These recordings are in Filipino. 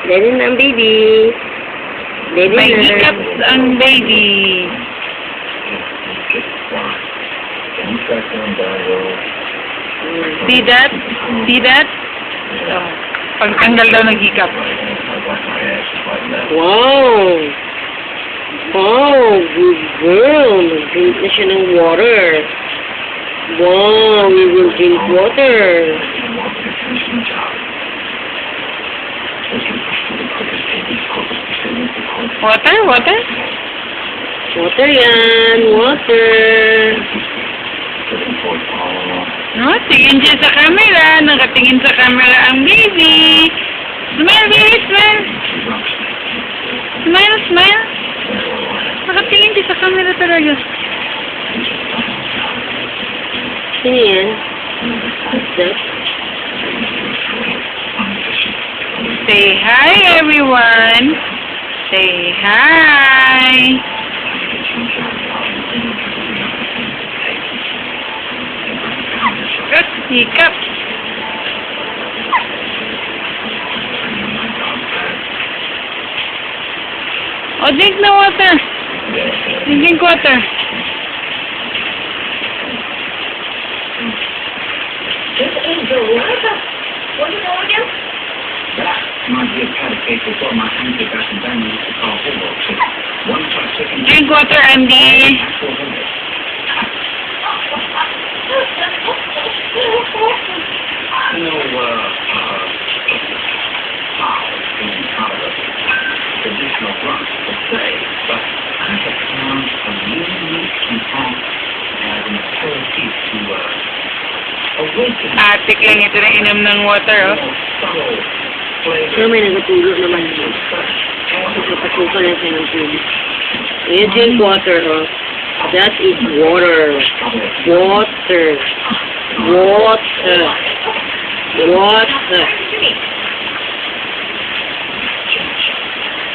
Ready na ang baby. Ready May na. hiccups ang baby. See that? See that? Oh. Pagtanggal daw ng hiccup. Wow! Wow! Good girl! Drink na siya ng water. Wow! We will drink water. Water? Water? Water yan! Water! No, tingin siya sa camera. Nakatingin sa camera ang baby. Smile, baby, smile. Smile, smile. Nakatingin siya sa camera talaga. Sino yan? What's that? Say hi, everyone. Say hi. Good hiccup. Oh, drink na water. Drink water. This angel, what is all again? That might be a pad cake with what my auntie back in Bangor used to call hobo chick. One fried chicken. Drink water, Andie. I know, being part of a traditional brunch per se, but I have found a really nice component as an aperitif to, awaken. Tignan ito na inom ng water, oh. Pero may nagatulo naman. Kapasukan na siya ng tubig. You drink water, oh. That is water. Water. Water. Water.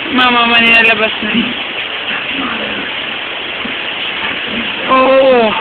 Mama, nilalabas na. Oo.